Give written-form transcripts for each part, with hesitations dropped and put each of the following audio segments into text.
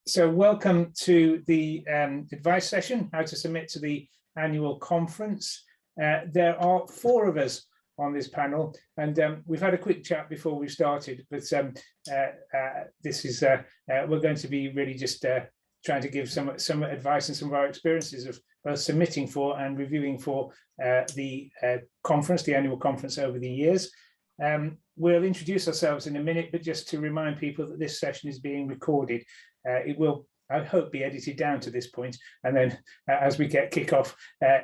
So welcome to the advice session, how to submit to the annual conference. There are 4 of us on this panel, and we've had a quick chat before we started, but this is we're going to be really just trying to give some advice and some of our experiences of both submitting for and reviewing for the conference, the annual conference over the years. We'll introduce ourselves in a minute, but just to remind people that this session is being recorded. It will, I hope, be edited down to this point, and then as we get kick-off,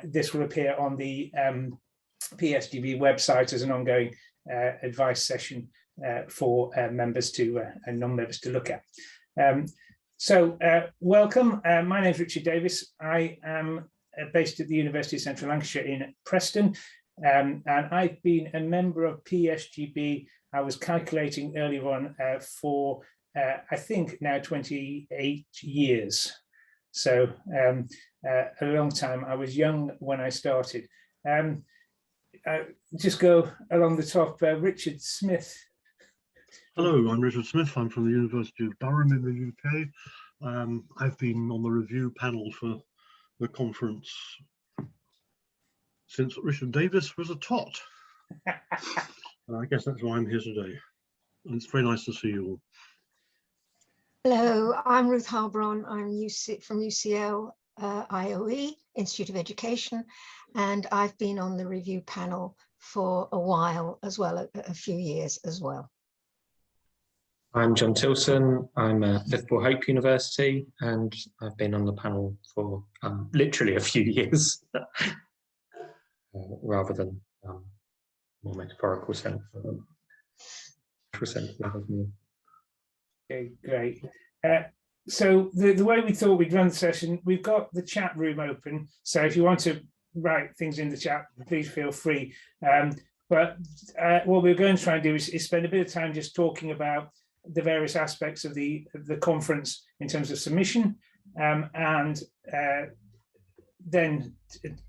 this will appear on the PESGB website as an ongoing advice session for members to and non-members to look at. Welcome. My name is Richard Davis. I am based at the University of Central Lancashire in Preston, and I've been a member of PESGB. I was calculating earlier on for I think now 28 years. So a long time. I was young when I started. Just go along the top, Richard Smith. Hello, I'm Richard Smith. I'm from the University of Durham in the UK. I've been on the review panel for the conference since Richard Davis was a tot. And I guess that's why I'm here today. And it's very nice to see you all. Hello, I'm Ruth Harbron. I'm from UCL IOE, Institute of Education, and I've been on the review panel for a while as well, a few years as well. I'm John Tilson. I'm at Liverpool Hope University, and I've been on the panel for literally a few years, rather than more metaphorical sense. Okay, great. So the way we thought we'd run the session, we've got the chat room open. So if you want to write things in the chat, please feel free. But what we're going to try and do is spend a bit of time just talking about the various aspects of the conference in terms of submission, and then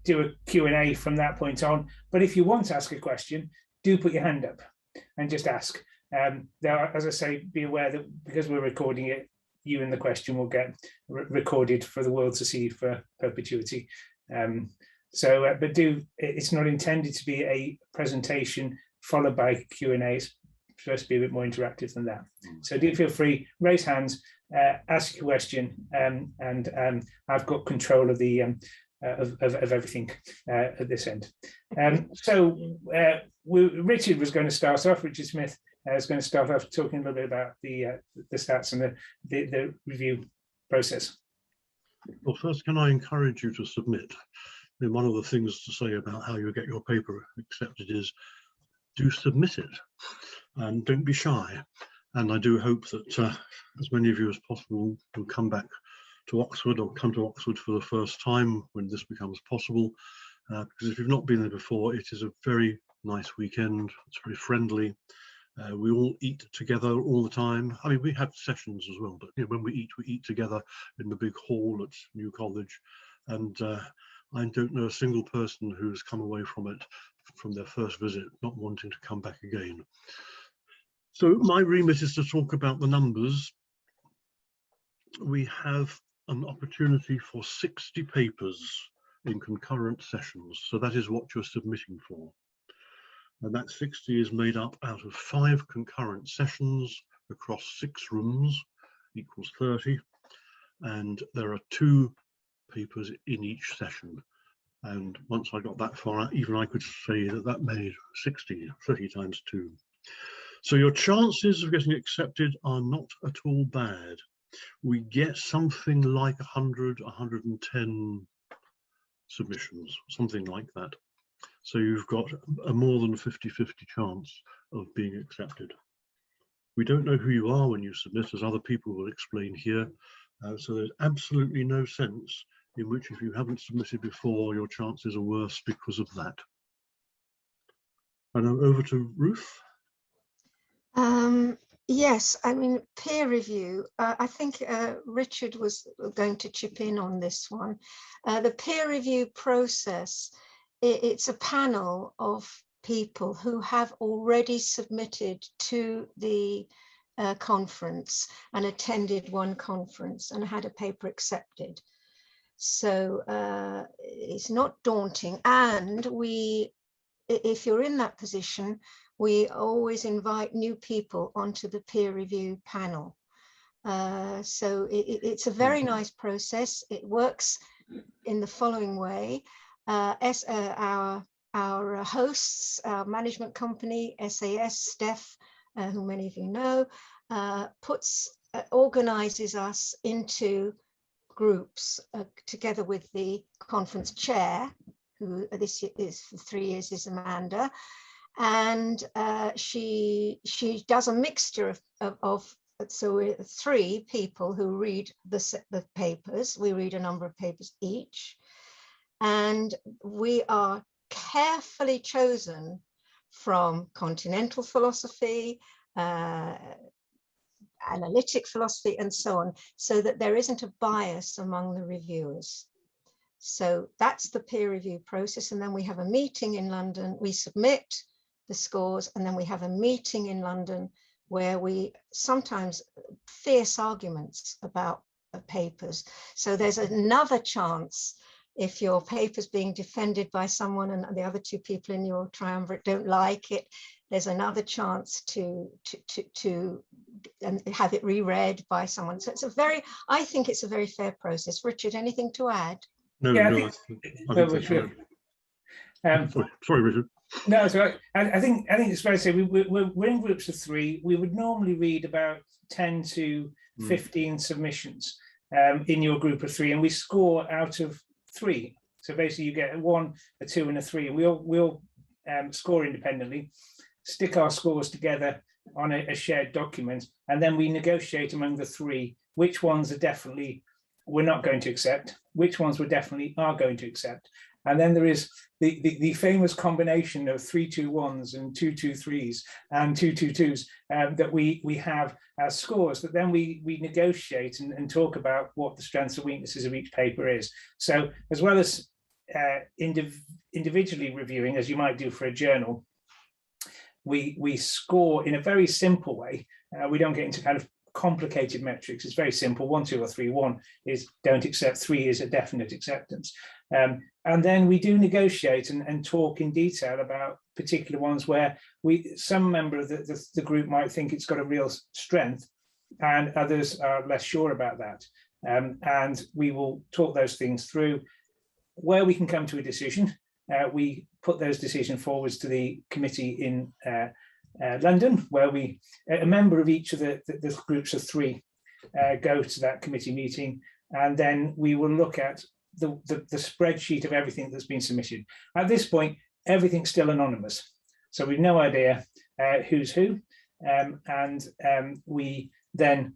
do a Q&A from that point on. But if you want to ask a question, do put your hand up and just ask. There are, as I say, be aware that because we're recording it, you and the question will get recorded for the world to see for perpetuity. But it's not intended to be a presentation followed by Q&A. It's supposed to be a bit more interactive than that. So do feel free, raise hands, ask a question, and I've got control of the of everything at this end. Richard was going to start off. Richard Smith is going to start off talking a little bit about the stats and the review process. Well, first, can I encourage you to submit? I mean, one of the things to say about how you get your paper accepted is do submit it and don't be shy. And I do hope that as many of you as possible will come back to Oxford or come to Oxford for the first time when this becomes possible. Because if you've not been there before, it is a very nice weekend. It's very friendly. We all eat together all the time. I mean, we have sessions as well, but you know, when we eat together in the big hall at New College. And I don't know a single person who's come away from it, from their first visit, not wanting to come back again. So my remit is to talk about the numbers. We have an opportunity for 60 papers in concurrent sessions. So that is what you're submitting for. And that 60 is made up out of 5 concurrent sessions across 6 rooms, equals 30. And there are 2 papers in each session. And once I got that far, even I could say that that made 60, 30 times 2. So your chances of getting accepted are not at all bad. We get something like 100, 110 submissions, something like that. So you've got a more than 50-50 chance of being accepted. We don't know who you are when you submit, as other people will explain here. So there's absolutely no sense in which, if you haven't submitted before, your chances are worse because of that. And now over to Ruth. Yes, I mean, peer review. I think Richard was going to chip in on this one. The peer review process, it's a panel of people who have already submitted to the conference and attended one conference and had a paper accepted. So it's not daunting. And if you're in that position, we always invite new people onto the peer review panel. So it's a very nice process. It works in the following way. Our hosts, our management company, SAS, Steph, who many of you know, organizes us into groups together with the conference chair, who this is for 3 years is Amanda, and she does a mixture of so we're 3 people who read the papers. We read a number of papers each, and we are carefully chosen from continental philosophy, analytic philosophy, and so on, so that there isn't a bias among the reviewers. So that's the peer review process. And then we have a meeting in London. We submit the scores, and then we have a meeting in London where we sometimes fierce arguments about papers. So there's another chance, if your paper's being defended by someone and the other 2 people in your triumvirate don't like it, there's another chance to have it reread by someone. So it's I think it's a very fair process. Richard, anything to add? No, Yeah, no, I think that's right. Sorry, Richard. No, it's all right. I think it's fair to say we're in groups of 3. We would normally read about 10 to 15 submissions in your group of 3, and we score out of 3. So basically, you get a 1, a 2, and a 3, and we'll score independently, stick our scores together on a shared document, and then we negotiate among the 3 which ones are definitely we're not going to accept, which ones we definitely are going to accept. And then there is the famous combination of 3-2-1s and 2-2-3s and 2-2-2s that we have as scores that then we negotiate and talk about what the strengths and weaknesses of each paper is. So as well as individually reviewing, as you might do for a journal, we score in a very simple way. We don't get into kind of complicated metrics. It's very simple: 1, 2, or 3. 1 is don't accept, 3 is a definite acceptance. And then we do negotiate and talk in detail about particular ones where some member of the group might think it's got a real strength and others are less sure about that. And we will talk those things through. Where we can come to a decision, we put those decisions forwards to the committee in London, where a member of each of the groups of 3 go to that committee meeting, and then we will look at the spreadsheet of everything that's been submitted. At this point, everything's still anonymous, so we've no idea who's who, and we then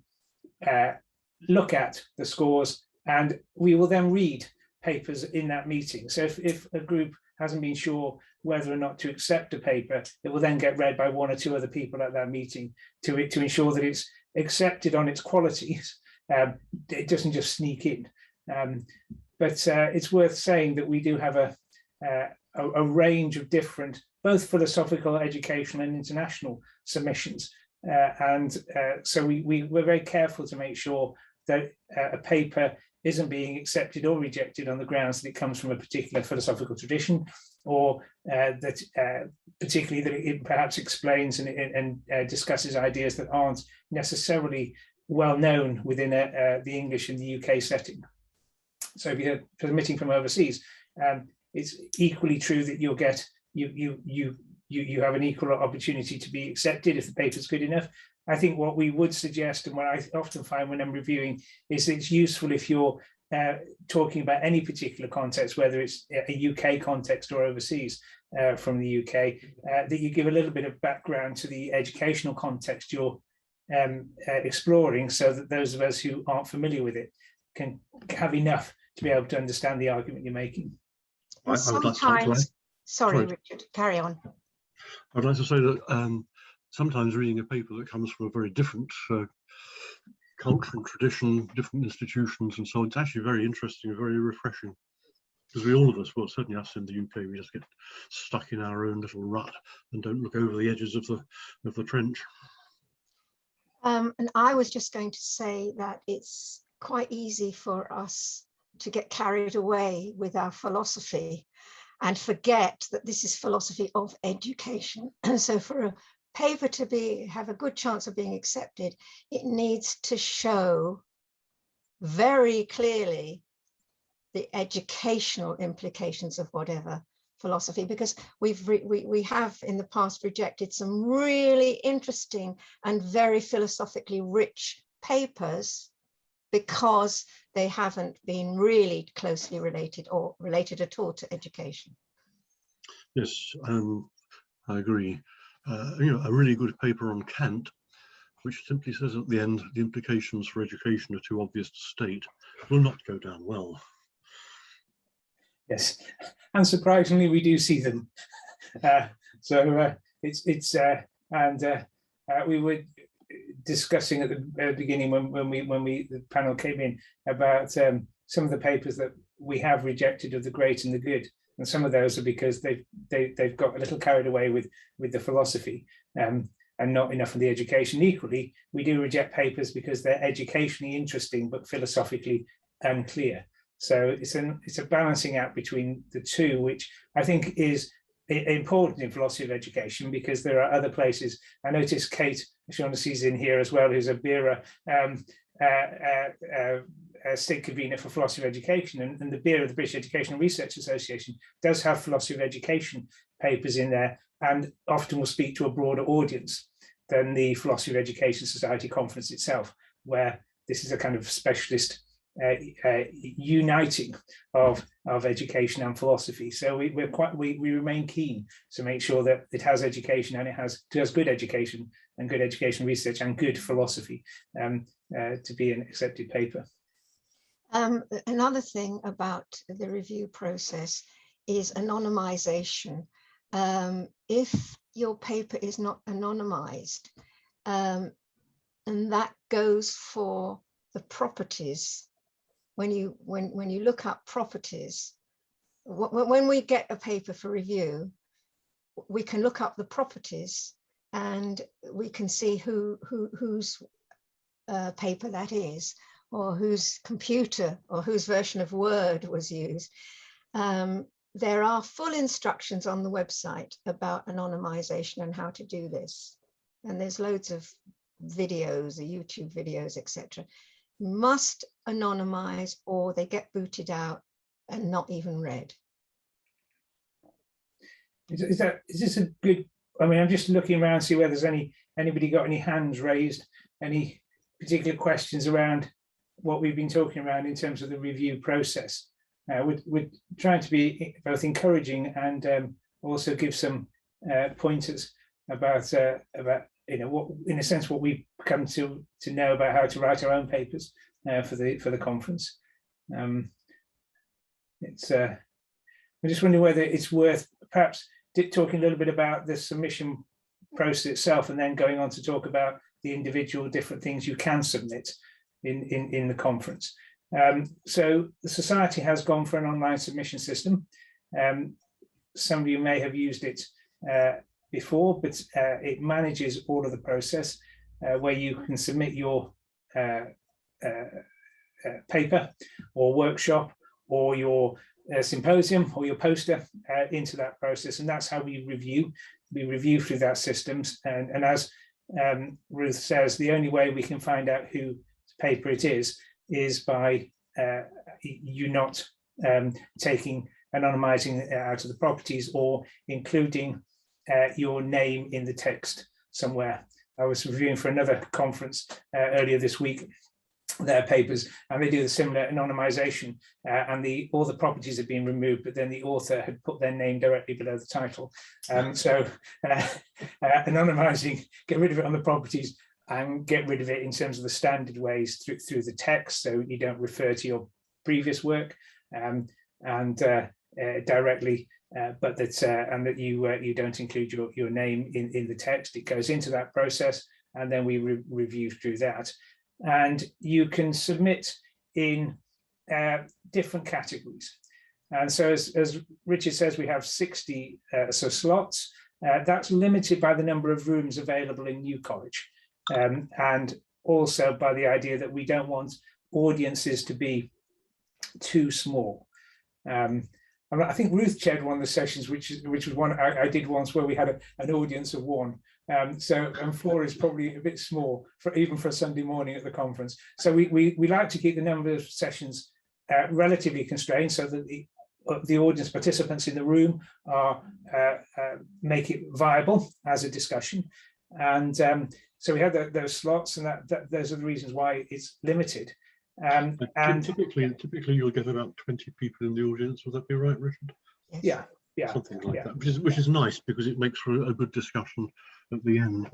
look at the scores, and we will then read papers in that meeting. So if a group hasn't been sure whether or not to accept a paper, it will then get read by 1 or 2 other people at that meeting to ensure that it's accepted on its qualities. It doesn't just sneak in. But it's worth saying that we do have a range of different, both philosophical, educational, and international submissions. So we're very careful to make sure that a paper isn't being accepted or rejected on the grounds that it comes from a particular philosophical tradition, or that particularly that it perhaps explains and discusses ideas that aren't necessarily well known within the English and the UK setting. So if you're submitting from overseas, it's equally true that you'll get you have an equal opportunity to be accepted if the paper's good enough. I think what we would suggest, and what I often find when I'm reviewing, is that it's useful if you're talking about any particular context, whether it's a UK context or overseas from the UK, that you give a little bit of background to the educational context you're exploring, so that those of us who aren't familiar with it can have enough to be able to understand the argument you're making. Sometimes, sorry, Richard, carry on. I'd like to say that sometimes reading a paper that comes from a very different cultural tradition, different institutions and so on, it's actually very interesting and very refreshing, because all of us, well, certainly us in the UK, we just get stuck in our own little rut and don't look over the edges of the trench. And I was just going to say that it's quite easy for us to get carried away with our philosophy and forget that this is philosophy of education. And so for a paper to have a good chance of being accepted, it needs to show very clearly the educational implications of whatever philosophy, because we have in the past rejected some really interesting and very philosophically rich papers because they haven't been really closely related or related at all to education. Yes, I agree. A really good paper on Kant, which simply says at the end, the implications for education are too obvious to state, will not go down well. Yes, and surprisingly, we do see them. We were discussing at the beginning when the panel came in about some of the papers that we have rejected of the great and the good, and some of those are because they've got a little carried away with the philosophy and not enough of the education. Equally, we do reject papers because they're educationally interesting but philosophically unclear. So it's a balancing act between the two, which I think is important in philosophy of education, because there are other places. I noticed Kate Shaughnessy's in here as well, who's a BERA state convener for philosophy of education, and the BERA, the British Educational Research Association, does have philosophy of education papers in there, and often will speak to a broader audience than the Philosophy of Education Society conference itself, where this is a kind of specialist uniting of education and philosophy. So we remain keen to make sure that it has education, and it has good education and good education research and good philosophy to be an accepted paper. Another thing about the review process is anonymization. If your paper is not anonymized, and that goes for the properties. When you look up properties, when we get a paper for review, we can look up the properties and we can see whose paper that is, or whose computer or whose version of Word was used. There are full instructions on the website about anonymization and how to do this. And there's loads of videos, YouTube videos, etc. Must anonymize or they get booted out and not even read. Is this a good, I mean, I'm just looking around to see whether there's anybody got any hands raised, any particular questions around what we've been talking about in terms of the review process. We're trying to be both encouraging and also give some pointers about what, in a sense, what we've come to know about how to write our own papers for the conference. I'm just wondering whether it's worth perhaps talking a little bit about the submission process itself, and then going on to talk about the individual different things you can submit in the conference. So the Society has gone for an online submission system. Some of you may have used it before, but it manages all of the process where you can submit your paper or workshop or your symposium or your poster into that process, and that's how we review. We review through that system, and as Ruth says, the only way we can find out whose paper it is by you not anonymizing it out of the properties or including your name in the text somewhere. I was reviewing for another conference earlier this week their papers, and they do the similar anonymization, and all the properties have been removed, but then the author had put their name directly below the title. So anonymizing, get rid of it on the properties and get rid of it in terms of the standard ways through the text, so you don't refer to your previous work directly, but that you don't include your name in the text. It goes into that process, and then we review through that. And you can submit in different categories. And so as Richard says, we have 60 slots. That's limited by the number of rooms available in New College. and also by the idea that we don't want audiences to be too small. I think Ruth chaired one of the sessions, which was one I did once, where we had an audience of one. And 4 is probably a bit small even for a Sunday morning at the conference. So we like to keep the number of sessions relatively constrained, so that the audience participants in the room are make it viable as a discussion. And so we had those slots, and those are the reasons why it's limited. And typically you'll get about 20 people in the audience. Would that be right, Richard? Yeah, something like that, which is nice, because it makes for a good discussion at the end.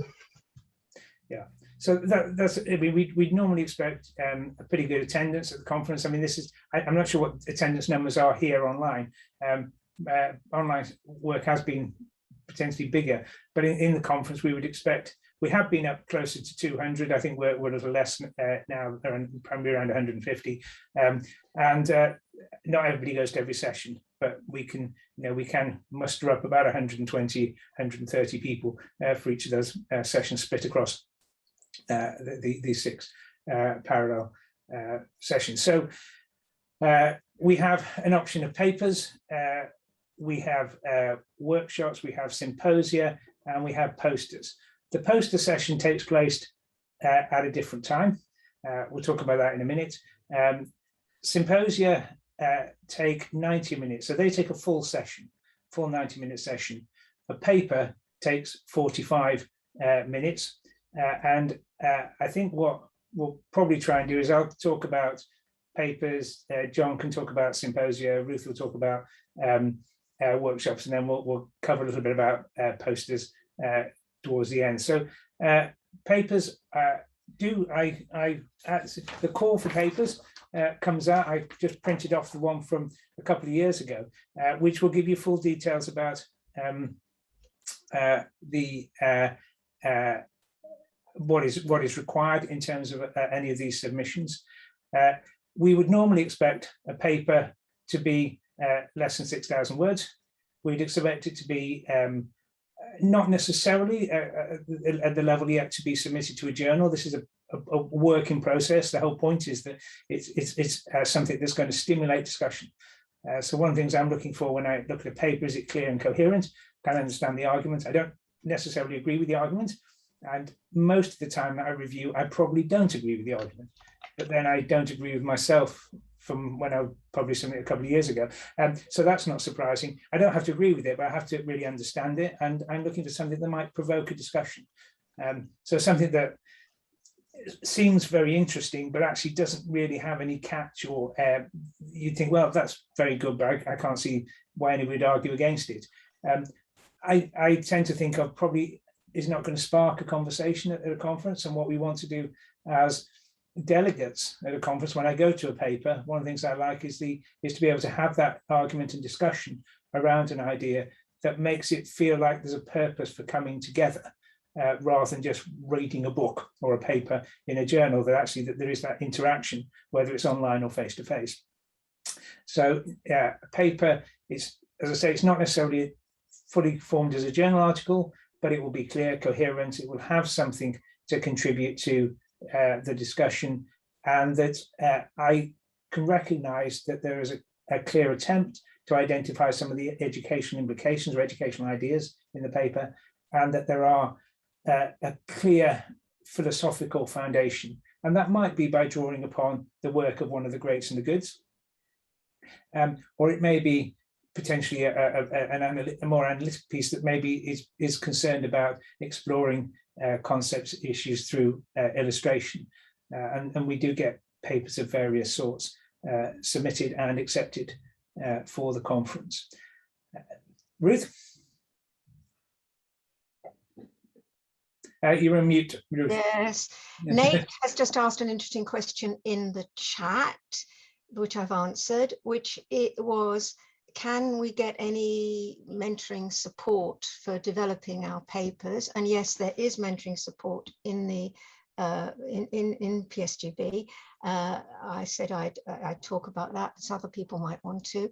Yeah, so that's, I mean, we'd normally expect a pretty good attendance at the conference. I mean, this is, I'm not sure what attendance numbers are here online. Online work has been potentially bigger, but in the conference we would expect, we have been up closer to 200. I think we're a little less now, probably around 150. And not everybody goes to every session, but we can, we can muster up about 120, 130 people for each of those sessions, split across these 6 parallel sessions. So we have an option of papers, we have workshops, we have symposia, and we have posters. The poster session takes place at a different time. We'll talk about that in a minute. Symposia take 90 minutes, so they take a full session, full 90-minute session. A paper takes 45 minutes, and I think what we'll probably try and do is I'll talk about papers, John can talk about symposia, Ruth will talk about workshops, and then we'll cover a little bit about posters towards the end. So papers, the call for papers comes out. I just printed off the one from a couple of years ago, which will give you full details about what is required in terms of any of these submissions. We would normally expect a paper to be less than 6,000 words. We'd expect it to be not necessarily at the level yet to be submitted to a journal. This is a work in process. The whole point is that it's something that's going to stimulate discussion. So one of the things I'm looking for when I look at a paper, is it clear and coherent? Can I understand the arguments? I don't necessarily agree with the argument. And most of the time that I review, I probably don't agree with the argument. But then I don't agree with myself from when I published something a couple of years ago. So that's not surprising. I don't have to agree with it, but I have to really understand it. And I'm looking for something that might provoke a discussion. So something that seems very interesting, but actually doesn't really have any catch, or you think, well, that's very good, but I can't see why anybody would argue against it. I tend to think of probably is not going to spark a conversation at a conference. And what we want to do as delegates at a conference, when I go to a paper, one of the things I like is to be able to have that argument and discussion around an idea that makes it feel like there's a purpose for coming together, rather than just reading a book or a paper in a journal, that actually that there is that interaction, whether it's online or face-to-face. So a paper is, as I say, it's not necessarily fully formed as a journal article, but it will be clear, coherent, it will have something to contribute to the discussion, and that I can recognize that there is a clear attempt to identify some of the educational implications or educational ideas in the paper, and that there are a clear philosophical foundation. And that might be by drawing upon the work of one of the greats and the goods, or it may be potentially a more analytic piece that maybe is concerned about exploring concepts, issues through illustration. And we do get papers of various sorts submitted and accepted for the conference. Ruth? You're on mute, Ruth. Yes. Nate has just asked an interesting question in the chat, which I've answered, which it was, can we get any mentoring support for developing our papers? And yes, there is mentoring support in the in PESGB. I said I'd talk about that, so other people might want to.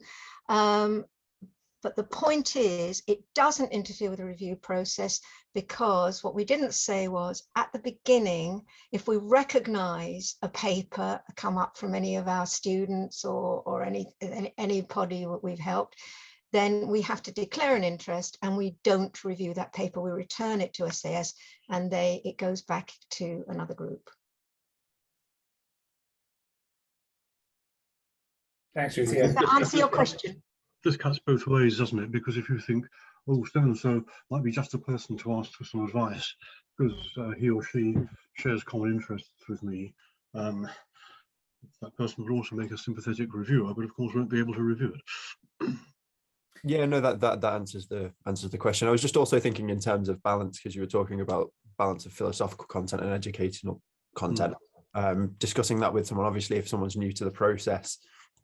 But the point is, it doesn't interfere with the review process, because what we didn't say was, at the beginning, if we recognize a paper come up from any of our students or anybody that we've helped, then we have to declare an interest, and we don't review that paper. We return it to SAS, and it goes back to another group. Thanks, Ruth. Yeah. Does that answer your question? This cuts both ways, doesn't it? Because if you think, oh, so-and-so might be just a person to ask for some advice because he or she shares common interests with me, that person would also make a sympathetic reviewer, but of course won't be able to review it. Yeah, no, that answers the question. I was just also thinking in terms of balance, because you were talking about balance of philosophical content and educational content. Discussing that with someone, obviously, if someone's new to the process,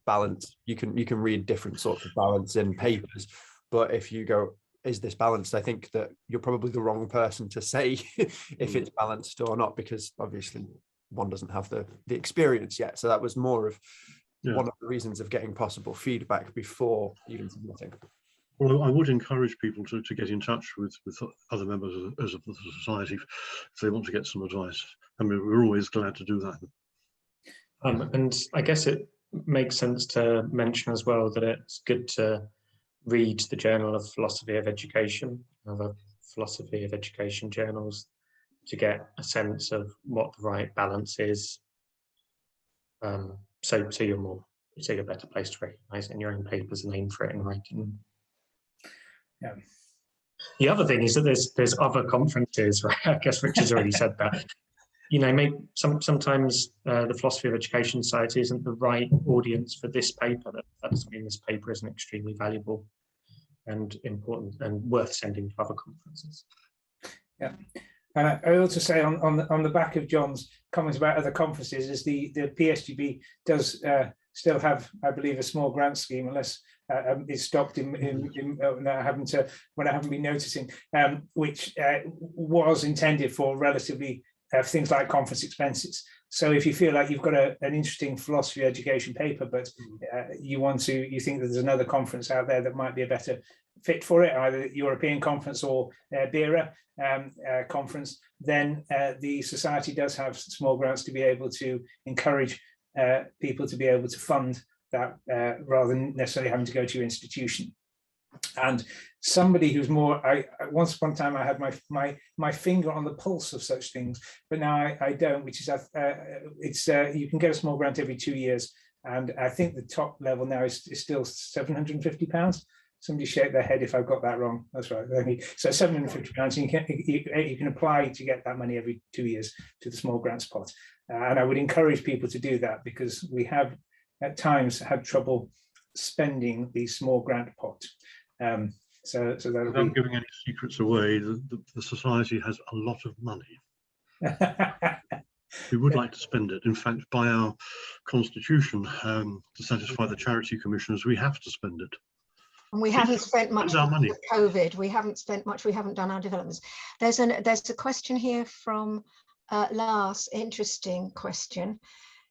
balance, you can read different sorts of balance in papers, but if you go, is this balanced, I think that you're probably the wrong person to say if it's balanced or not, because obviously one doesn't have the experience yet. So that was more of one of the reasons of getting possible feedback before even submitting. Well, I would encourage people to get in touch with other members of the society if they want to get some advice. I mean, we're always glad to do that. And I guess it makes sense to mention as well that it's good to read the Journal of Philosophy of Education, other philosophy of education journals, to get a sense of what the right balance is. So you're better placed to recognise it in your own papers and aim for it in writing. Yeah. The other thing is that there's other conferences, right? I guess Richard's already said that. You know, sometimes the Philosophy of Education Society isn't the right audience for this paper. That doesn't mean this paper isn't extremely valuable and important and worth sending to other conferences. Yeah, and I also say on the back of John's comments about other conferences is the PESGB does still have, I believe, a small grant scheme, unless it's stopped when I haven't been noticing, which was intended for relatively things like conference expenses. So if you feel like you've got an interesting philosophy education paper, but you think that there's another conference out there that might be a better fit for it, either the European conference or BERA conference, then the society does have small grants to be able to encourage people to be able to fund that rather than necessarily having to go to your institution. And somebody who's more, once upon a time I had my finger on the pulse of such things, but now I don't, which is you can get a small grant every 2 years, and I think the top level now is still £750. Somebody shake their head if I've got that wrong. That's right. So £750, you can apply to get that money every 2 years to the small grants pot, and I would encourage people to do that, because we have at times had trouble spending the small grant pot. So without giving any secrets away, the society has a lot of money. We would like to spend it. In fact, by our constitution, to satisfy the charity commissioners, we have to spend it. And we haven't spent much with COVID. We haven't spent much. We haven't done our developments. There's a question here from Lars. Interesting question.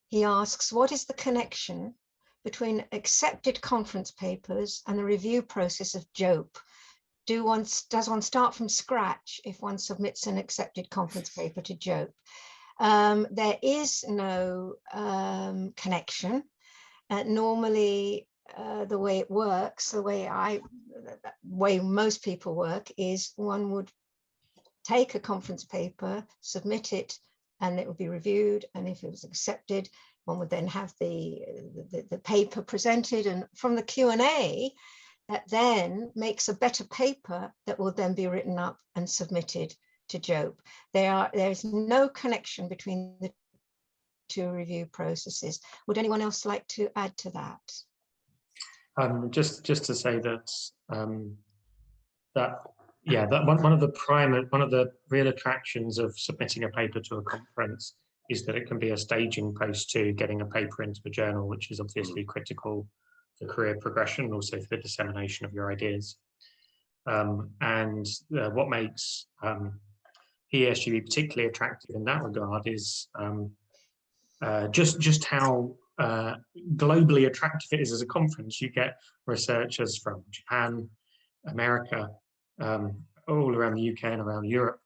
He asks, what is the connection between accepted conference papers and the review process of JOPE? Does one start from scratch if one submits an accepted conference paper to JOPE? There is no connection. Normally, the way it works, the way most people work, is one would take a conference paper, submit it, and it would be reviewed. And if it was accepted, one would then have the paper presented, and from the Q&A, that then makes a better paper that will then be written up and submitted to JOPE. There's no connection between the two review processes. Would anyone else like to add to that? Just to say that one of the real attractions of submitting a paper to a conference is that it can be a staging post to getting a paper into the journal, which is obviously critical for career progression, also for the dissemination of your ideas. What makes PESGB particularly attractive in that regard is just how globally attractive it is as a conference. You get researchers from Japan, America, all around the UK and around Europe,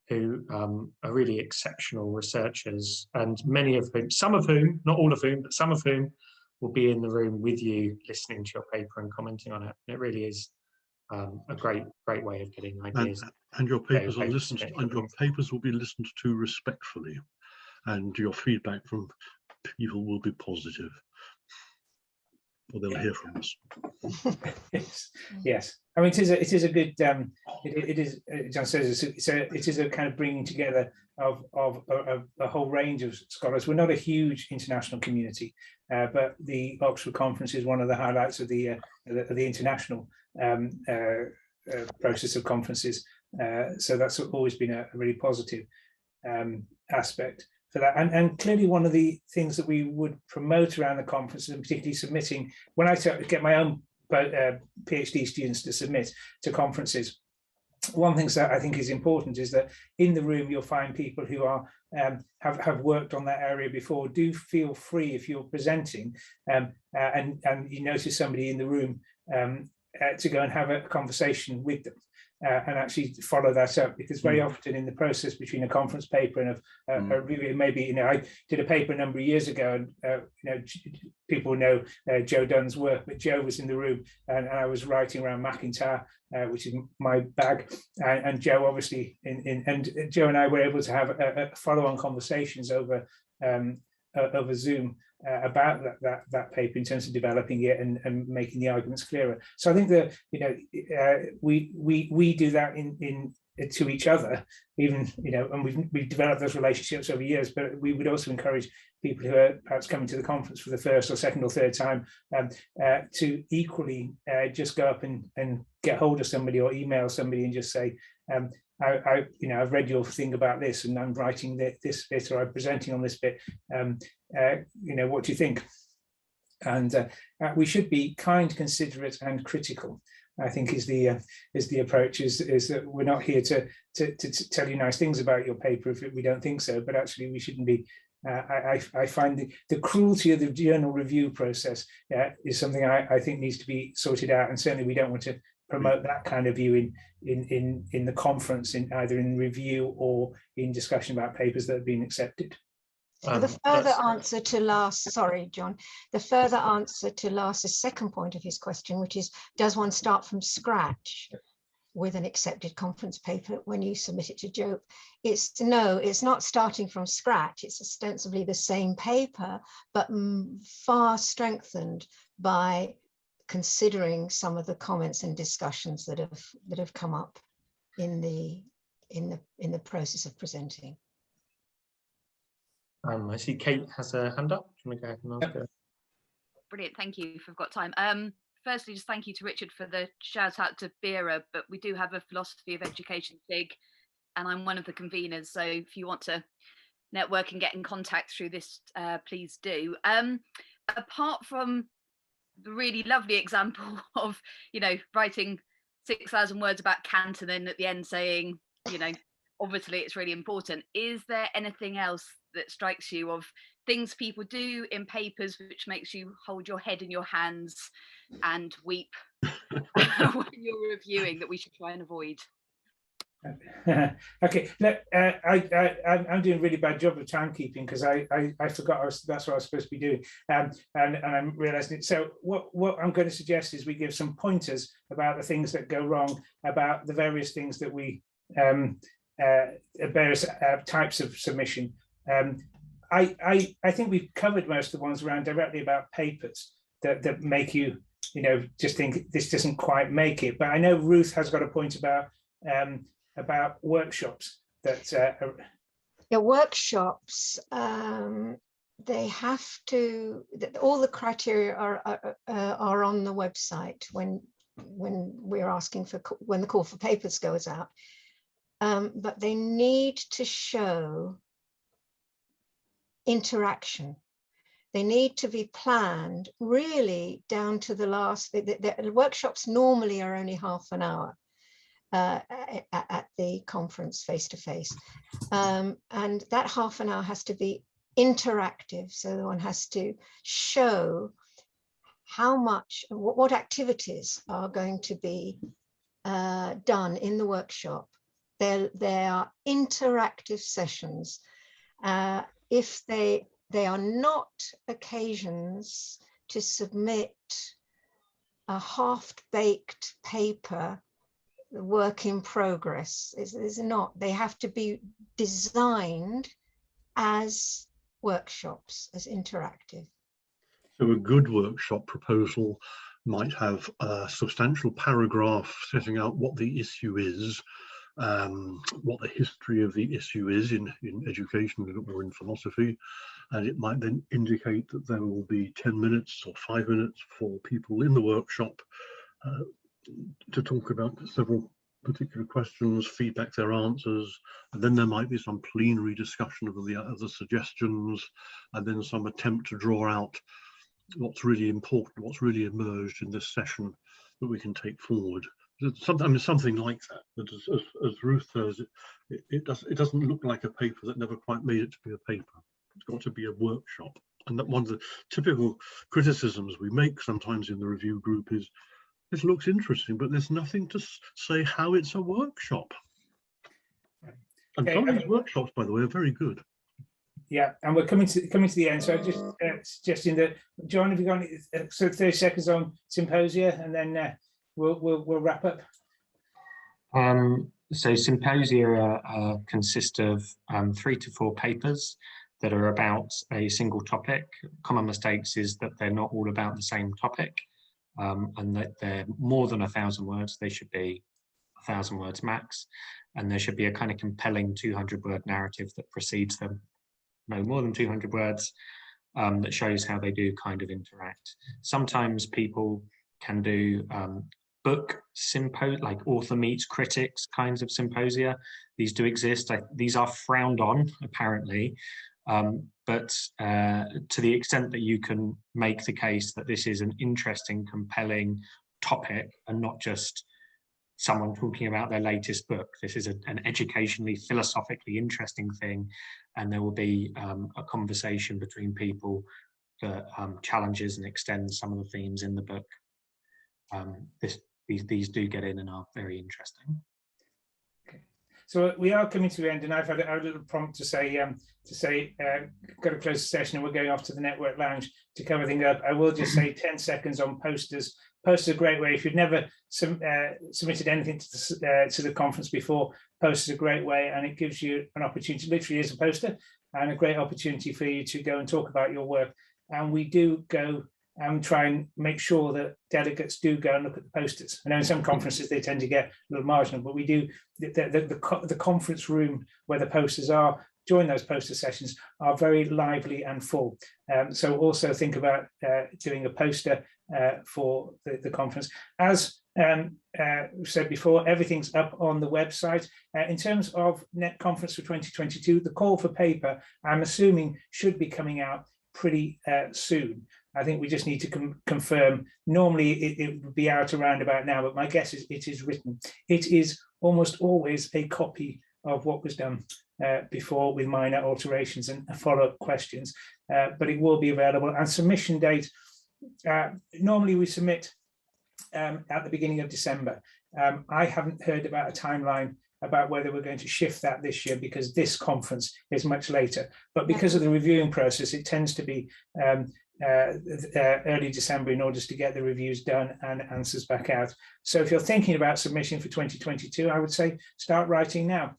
who are really exceptional researchers, and many of whom, some of whom, not all of whom, but some of whom will be in the room with you, listening to your paper and commenting on it. And it really is a great way of getting ideas. And your papers are listened to, and your papers will be listened to respectfully, and your feedback from people will be positive, or they'll hear from us. Yes. I mean, it is a good. It is. John says it is a kind of bringing together of a whole range of scholars. We're not a huge international community, but the Oxford Conference is one of the highlights of the international process of conferences. So that's always been a really positive aspect for that. And clearly one of the things that we would promote around the conferences, and particularly submitting, when I get my own PhD students to submit to conferences, one thing that I think is important is that in the room you'll find people who are have worked on that area before. Do feel free, if you're presenting and you notice somebody in the room, to go and have a conversation with them. And actually follow that up, because very often in the process between a conference paper and a review, maybe, I did a paper a number of years ago, and people know Joe Dunn's work, but Joe was in the room, and I was writing around McIntyre, which is my bag, and Joe obviously and Joe and I were able to have a follow-on conversations over Zoom about that paper in terms of developing it and making the arguments clearer. So I think that we do that in to each other, even and we've developed those relationships over years. But we would also encourage people who are perhaps coming to the conference for the first or second or third time to equally just go up and get hold of somebody or email somebody and just say, I've read your thing about this, and I'm writing this bit, or I'm presenting on this bit. What do you think? And we should be kind, considerate, and critical, I think, is the approach. Is that we're not here to tell you nice things about your paper if we don't think so, but actually we shouldn't be. I find the cruelty of the journal review process is something I think needs to be sorted out, and certainly we don't want to promote that kind of view in the conference, in either in review or in discussion about papers that have been accepted. The further answer to last, sorry, John, the further answer to Lars's second point of his question, which is, does one start from scratch with an accepted conference paper when you submit it to Joe? No, it's not starting from scratch. It's ostensibly the same paper, but far strengthened by considering some of the comments and discussions that have come up in the process of presenting. I see Kate has a hand up. Do you want to go ahead and ask her? Brilliant, thank you if we've got time. Firstly, just thank you to Richard for the shout out to BERA, but we do have a philosophy of education SIG, and I'm one of the conveners, so if you want to network and get in contact through this, please do. Apart from the really lovely example of, writing 6,000 words about Kant and then at the end saying, obviously it's really important, is there anything else that strikes you of things people do in papers which makes you hold your head in your hands and weep when you're reviewing, that we should try and avoid? Okay, look, I'm doing a really bad job of timekeeping because I forgot that's what I was supposed to be doing, and I'm realizing it. So what I'm going to suggest is we give some pointers about the things that go wrong, about the various things that we various types of submission. I think we've covered most of the ones around directly about papers that make you just think this doesn't quite make it. But I know Ruth has got a point about workshops that workshops, they have to, all the criteria are on the website when we're asking for, when the call for papers goes out, but they need to show interaction. They need to be planned really down to the last. The workshops normally are only half an hour at the conference face to face, and that half an hour has to be interactive. So one has to show how much, what activities are going to be done in the workshop. They are interactive sessions. If they are not occasions to submit a half-baked paper, work in progress. Is not. They have to be designed as workshops, as interactive. So a good workshop proposal might have a substantial paragraph setting out what the issue is, what the history of the issue is in education or in philosophy, and it might then indicate that there will be 10 minutes or 5 minutes for people in the workshop to talk about several particular questions, feedback their answers, and then there might be some plenary discussion of the other suggestions, and then some attempt to draw out what's really important, what's really emerged in this session that we can take forward. Sometimes something like that. But as Ruth says, it doesn't look like a paper that never quite made it to be a paper. It's got to be a workshop. And that one of the typical criticisms we make sometimes in the review group is, this looks interesting, but there's nothing to say how it's a workshop. And some of these workshops, by the way, are very good. Yeah, and we're coming to the end. So I'm just suggesting that, John, have you got any, so 30 seconds on symposia, and then we'll wrap up. So symposia consist of 3 to 4 papers that are about a single topic. Common mistakes is that they're not all about the same topic, and that they're more than 1,000 words. They should be 1,000 words max, and there should be a kind of compelling 200-word narrative that precedes them. No more than 200 words, that shows how they do kind of interact. Sometimes people can do book like author meets critics kinds of symposia. These do exist. These are frowned on, apparently, but to the extent that you can make the case that this is an interesting, compelling topic and not just someone talking about their latest book. This is an educationally, philosophically interesting thing, and there will be a conversation between people that challenges and extends some of the themes in the book. These do get in and are very interesting. Okay. So we are coming to the end, and I've had a little prompt to say, got to close the session, and we're going off to the network lounge to cover things up. I will just say 10 seconds on posters. Posters are a great way. If you've never submitted anything to the conference before, posters are a great way, and it gives you an opportunity, literally is a poster, and a great opportunity for you to go and talk about your work. And we do go and try and make sure that delegates do go and look at the posters. I know in some conferences they tend to get a little marginal, but we do, the conference room where the posters are during those poster sessions are very lively and full. So also think about doing a poster for the conference. As we've said before, everything's up on the website. In terms of Net Conference for 2022, the call for paper, I'm assuming, should be coming out pretty soon. I think we just need to confirm. Normally it would be out around about now, but my guess is it is written. It is almost always a copy of what was done before, with minor alterations and follow-up questions, but it will be available. And submission date, normally we submit at the beginning of December. I haven't heard about a timeline about whether we're going to shift that this year, because this conference is much later. But because of the reviewing process, it tends to be early December in order to get the reviews done and answers back out. So if you're thinking about submission for 2022, I would say start writing now.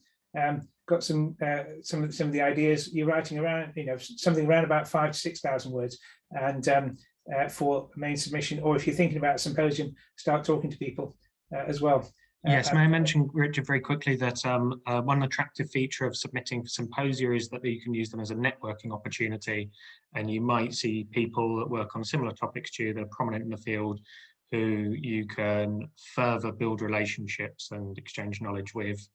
Got some of the ideas. You're writing around, something around about 5,000 to 6,000 words, and for main submission. Or if you're thinking about a symposium, start talking to people as well. Yes, may I mention, Richard, very quickly that one attractive feature of submitting for symposia is that you can use them as a networking opportunity, and you might see people that work on similar topics to you that are prominent in the field, who you can further build relationships and exchange knowledge with.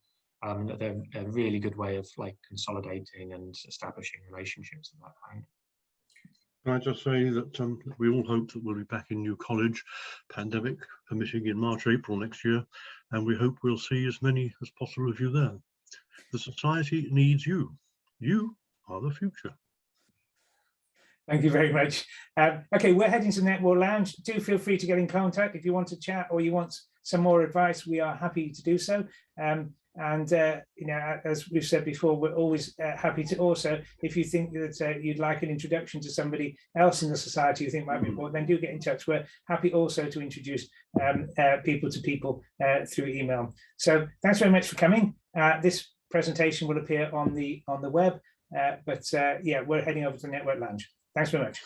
They're a really good way of consolidating and establishing relationships of that kind. Can I just say that we all hope that we'll be back in New College, pandemic permitting, in March, April next year, and we hope we'll see as many as possible of you there. The society needs you. You are the future. Thank you very much. Okay, we're heading to the Network Lounge. Do feel free to get in contact if you want to chat or you want some more advice. We are happy to do so. You know, as we've said before, we're always happy to also, if you think that you'd like an introduction to somebody else in the society you think might be important, then do get in touch. We're happy also to introduce people to people through email. So thanks very much for coming. This presentation will appear on the web, but yeah, we're heading over to the Network Lounge. Thanks very much.